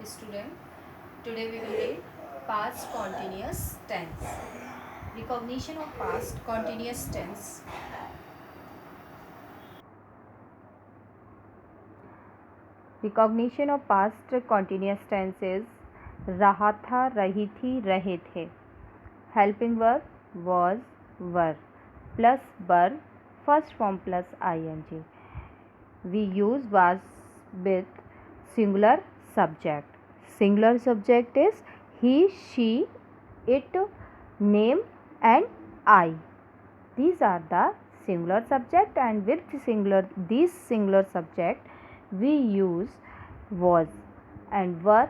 student. Today we will read past continuous tense. Recognition of past continuous tense. Recognition of past continuous tense is रहा था, रही थी, रहे थे. Helping verb was, were plus verb first form plus ing. We use was with singular subject. Singular subject is he, she, it, name and I. These are the singular subject, and with these singular subject we use was and were.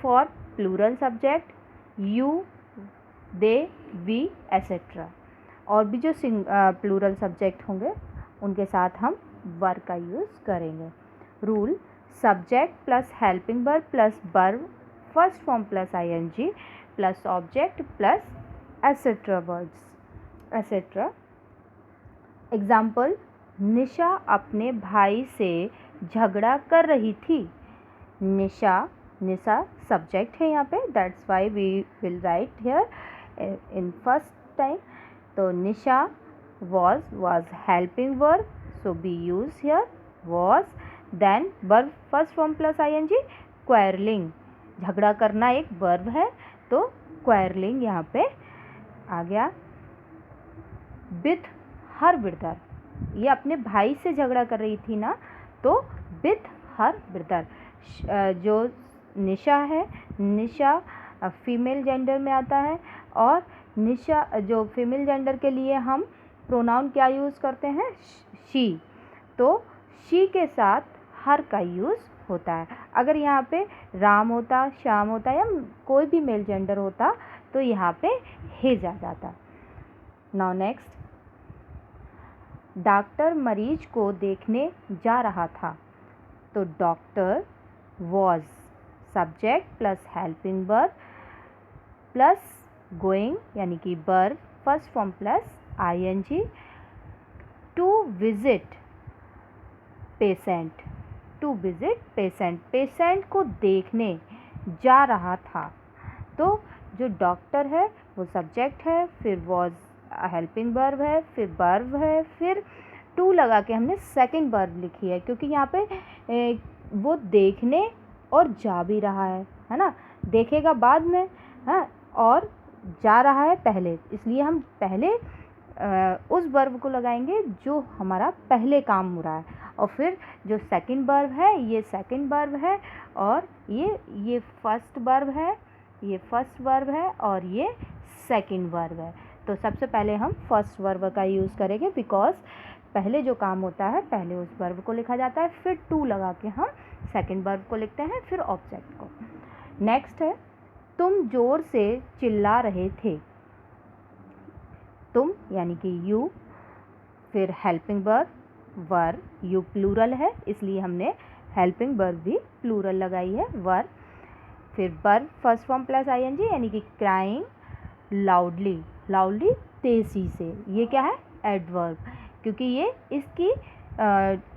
For plural subject you, they, we etc. और भी जो plural subject होंगे उनके साथ हम वर का use करेंगे. Rule: subject plus helping verb plus verb first form plus ING plus object plus etcetera words etcetera. Example: Nisha अपने भाई से झगड़ा कर रही थी. निशा सब्जेक्ट है यहाँ पे, that's why we will write here in first time. तो Nisha was helping verb, so we use here was. then verb first form plus ing. quarreling, झगड़ा करना एक वर्ब है, तो quarreling यहाँ पे आ गया. with her brother, ये अपने भाई से झगड़ा कर रही थी ना, तो with her brother. जो निशा है, निशा फीमेल जेंडर में आता है, और निशा जो फीमेल जेंडर के लिए हम प्रोनाउन क्या यूज़ करते हैं, शी. तो शी के साथ हर का यूज़ होता है. अगर यहाँ पे राम होता, श्याम होता या कोई भी मेल जेंडर होता तो यहाँ पे हिज आ जाता. नाउ नेक्स्ट, डॉक्टर मरीज को देखने जा रहा था. तो doctor was subject plus helping verb plus going यानी कि verb first form plus ING. To visit patient, to visit patient, patient को देखने जा रहा था. तो जो डॉक्टर है वो सब्जेक्ट है, फिर वॉज हेल्पिंग वर्ब है, फिर वर्ब है, फिर टू लगा के हमने सेकंड वर्ब लिखी है, क्योंकि यहाँ पे वो देखने और जा भी रहा है ना. देखेगा बाद में, हाँ, और जा रहा है पहले, इसलिए हम पहले उस वर्ब को लगाएंगे जो हमारा पहले काम हो रहा है, और फिर जो सेकंड वर्ब है ये सेकंड वर्ब है, और ये फर्स्ट वर्ब है, ये फर्स्ट वर्ब है, और ये सेकंड वर्ब है. तो सबसे पहले हम फर्स्ट वर्ब का यूज़ करेंगे, बिकॉज पहले जो काम होता है पहले उस वर्ब को लिखा जाता है, फिर टू लगा के हम सेकंड वर्ब को लिखते हैं, फिर ऑब्जेक्ट को. नेक्स्ट है, तुम जोर से चिल्ला रहे थे. तुम यानी कि यू, फिर helping verb were, you plural है इसलिए हमने हेल्पिंग वर्ब भी प्लूरल लगाई है, वर. फिर verb first form plus ING यानी कि क्राइंग लाउडली, लाउडली तेजी से. ये क्या है, एडवर्ब, क्योंकि ये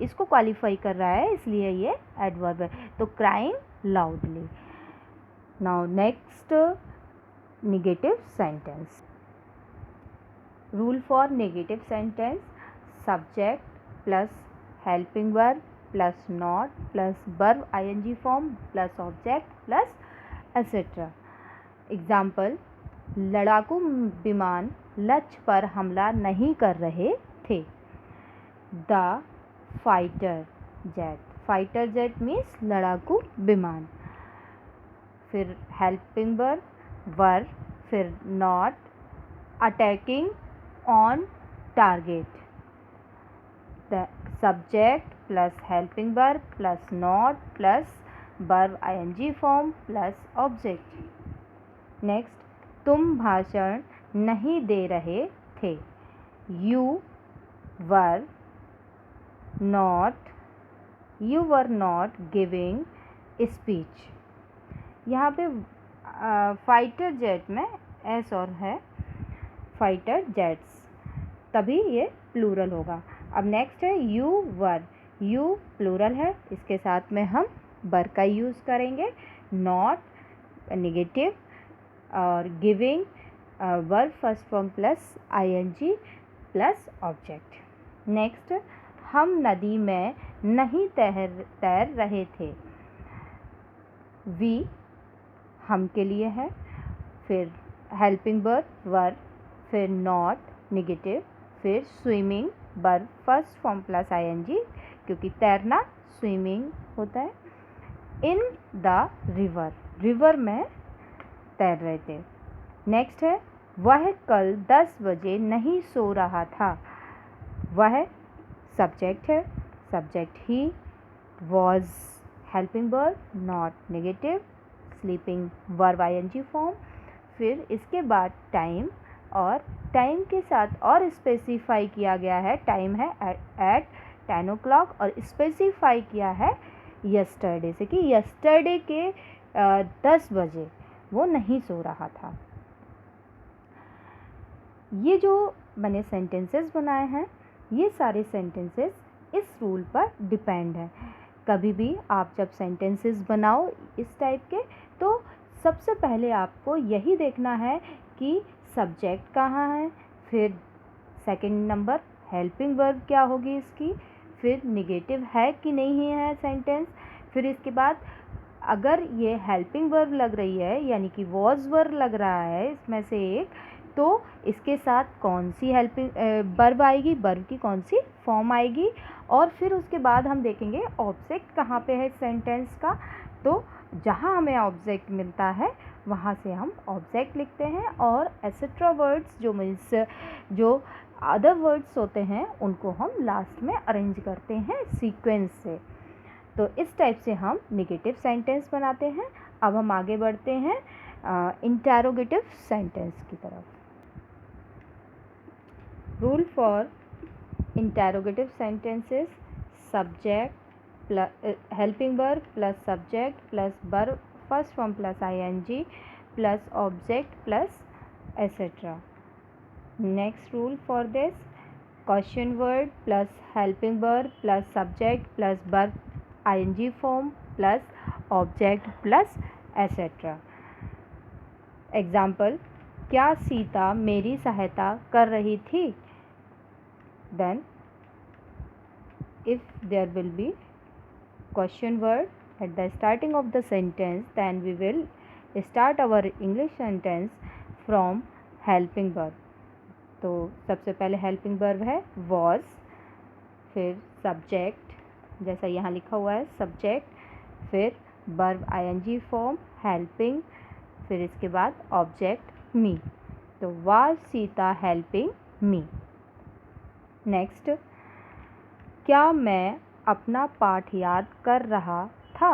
इसको क्वालिफाई कर रहा है इसलिए ये एडवर्ब है. तो crying loudly. Now next, negative sentence. Rule for negative sentence: subject plus helping verb plus not plus verb ING form plus object plus etcetera. Example: लड़ाकू विमान लक्ष्य पर हमला नहीं कर रहे थे. The fighter jet, fighter jet means लड़ाकू विमान. फिर हेल्पिंग वर्ब वर, फिर not, attacking on target. The subject plus helping verb plus not plus verb ING form plus object. Next, तुम भाषण नहीं दे रहे थे. You were not giving speech. यहाँ पे फाइटर जेट में एस और है, फाइटर जेट्स, तभी ये प्लूरल होगा. अब नेक्स्ट है यू वर, यू प्लूरल है, इसके साथ में हम बर का यूज़ करेंगे, नॉट नेगेटिव और giving verb first form plus ING plus object. Next, हम नदी में नहीं तैर रहे थे। वी हम के लिए है, फिर हेल्पिंग वर्ब, फिर नॉट नेगेटिव, फिर swimming verb first form plus ING क्योंकि तैरना स्विमिंग होता है। इन द रिवर में तैर रहे थे। नेक्स्ट है, वह कल 10 बजे नहीं सो रहा था। वह सब्जेक्ट है, सब्जेक्ट ही, was helping verb not negative, sleeping verb ING form, फिर इसके बाद टाइम, और टाइम के साथ और स्पेसिफाई किया गया है, टाइम है एट 10 o'clock और स्पेसिफाई किया है यस्टरडे से कि यस्टरडे के 10 बजे वो नहीं सो रहा था। ये जो मैंने सेंटेंसेस बनाए हैं, ये सारे सेंटेंसेस इस रूल पर डिपेंड है। कभी भी आप जब सेंटेंसेस बनाओ इस टाइप के, तो सबसे पहले आपको यही देखना है कि सब्जेक्ट कहाँ है, फिर सेकंड नंबर हेल्पिंग वर्ब क्या होगी इसकी, फिर नेगेटिव है कि नहीं है सेंटेंस, फिर इसके बाद अगर ये हेल्पिंग वर्ब लग रही है यानी कि वॉज वर्ब लग रहा है इसमें से एक, तो इसके साथ कौन सी हेल्पिंग वर्ब आएगी, वर्ब की कौन सी फॉर्म आएगी, और फिर उसके बाद हम देखेंगे ऑब्जेक्ट कहाँ पे है सेंटेंस का। तो जहाँ हमें ऑब्जेक्ट मिलता है वहाँ से हम ऑब्जेक्ट लिखते हैं, और एसेट्रा वर्ड्स जो मीन्स जो अदर वर्ड्स होते हैं उनको हम लास्ट में अरेंज करते हैं सीक्वेंस से। तो इस टाइप से हम नेगेटिव सेंटेंस बनाते हैं। अब हम आगे बढ़ते हैं इंटरोगेटिव सेंटेंस की तरफ। Rule for interrogative sentences, subject plus helping verb plus subject plus verb first form plus ING plus object plus etcetera. Next rule for this, question word plus helping verb plus subject plus verb ING form plus object plus etcetera. Example, क्या सीता मेरी सहायता कर रही थी? Then if there will be question word at the starting of the sentence, then we will start our English sentence from helping verb. तो सबसे पहले helping verb है was, फिर सब्जेक्ट जैसा यहाँ लिखा हुआ है सब्जेक्ट, फिर वर्ब आईएनजी फॉर्म हेल्पिंग, फिर इसके बाद ऑब्जेक्ट मी। तो was Sita helping me. Next, क्या मैं अपना पाठ याद कर रहा था?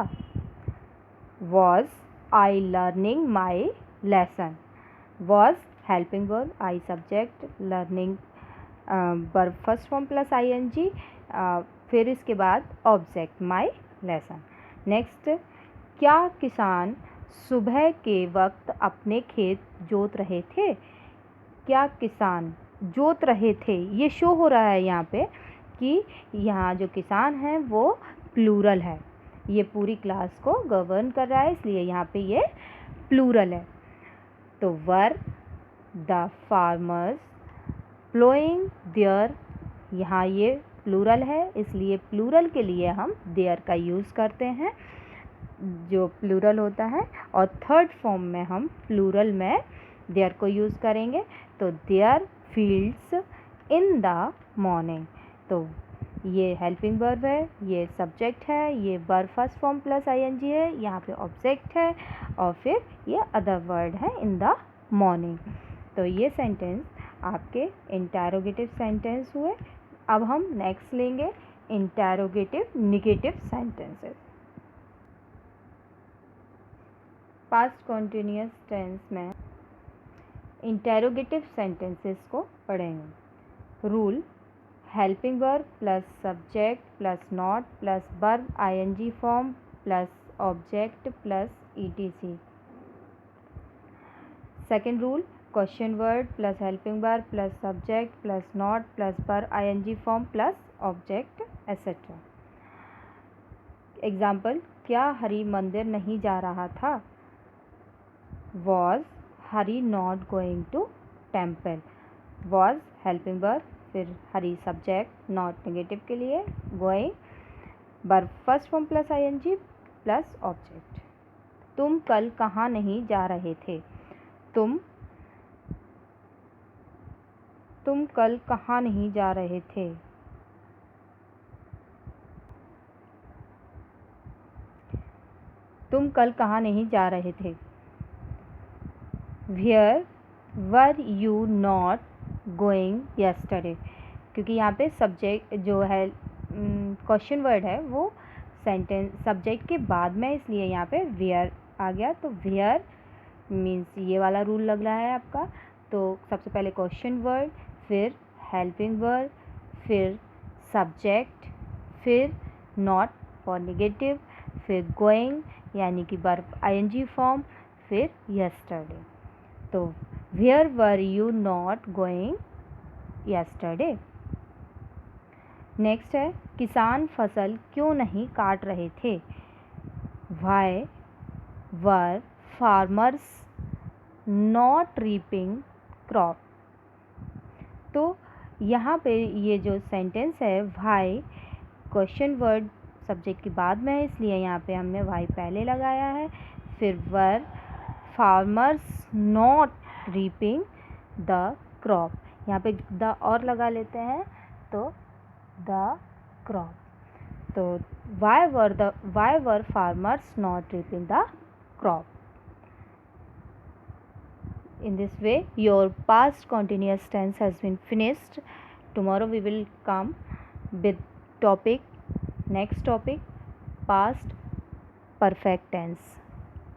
Was I learning my lesson? Was helping verb, I subject, learning verb first form plus ing, फिर इसके बाद ऑब्जेक्ट my lesson। नेक्स्ट, क्या किसान सुबह के वक्त अपने खेत जोत रहे थे? क्या किसान जोत रहे थे, ये शो हो रहा है यहाँ पे कि यहाँ जो किसान हैं वो प्लूरल है, ये पूरी क्लास को गवर्न कर रहा है इसलिए यहाँ पे ये प्लूरल है। तो were the farmers ploughing their, यहाँ ये प्लूरल है इसलिए प्लूरल के लिए हम देयर का यूज़ करते हैं जो प्लूरल होता है, और थर्ड फॉर्म में हम प्लूरल में देयर को यूज़ करेंगे। तो their fields in the morning, तो ये हेल्पिंग वर्ब है, ये सब्जेक्ट है, ये verb first form plus ING है, यहाँ पे ऑब्जेक्ट है, और फिर ये अदर वर्ड है इन द मॉर्निंग। तो ये सेंटेंस आपके इंटरोगेटिव सेंटेंस हुए। अब हम नेक्स्ट लेंगे interrogative negative sentences. Past continuous tense में इंटरोगेटिव सेंटेंसेस को पढ़ेंगे। Rule, helping verb plus subject plus not plus verb ING form plus object plus ETC. Second rule, question word plus helping verb plus subject plus not plus verb ING form plus object etcetera. Example, क्या हरी मंदिर नहीं जा रहा था? Was Hari not going to temple? Was helping verb, फिर Hari subject, not negative के लिए, going verb first form plus ING plus object. तुम कल कहाँ नहीं जा रहे थे? तुम कल कहाँ नहीं जा रहे थे? तुम कल कहाँ नहीं जा रहे थे? Where were you not going yesterday? क्योंकि यहाँ पे सब्जेक्ट जो है क्वेश्चन वर्ड है वो सेंटेंस सब्जेक्ट के बाद में, इसलिए यहाँ पे वेयर आ गया। तो वेयर मीन्स ये वाला रूल लग रहा है आपका। तो सबसे पहले क्वेश्चन वर्ड, फिर हेल्पिंग वर्ड, फिर सब्जेक्ट, फिर नॉट और नेगेटिव, फिर गोइंग यानी कि वर्ब आईएनजी फॉर्म, फिर यस्टरडे। तो where were you not going yesterday. Next है किसान फसल क्यों नहीं काट रहे थे? Why were farmers not reaping crop? तो यहाँ पे ये जो सेंटेंस है वाई क्वेश्चन वर्ड सब्जेक्ट के बाद में है, इसलिए यहाँ पे हमने वाई पहले लगाया है। फिर वर farmers not reaping the crop, यहाँ पे द और लगा लेते हैं तो द क्रॉप। तो Y were farmers not reaping the crop. In this way your past continuous tense has been finished. Tomorrow we will come with next topic, past perfect tense.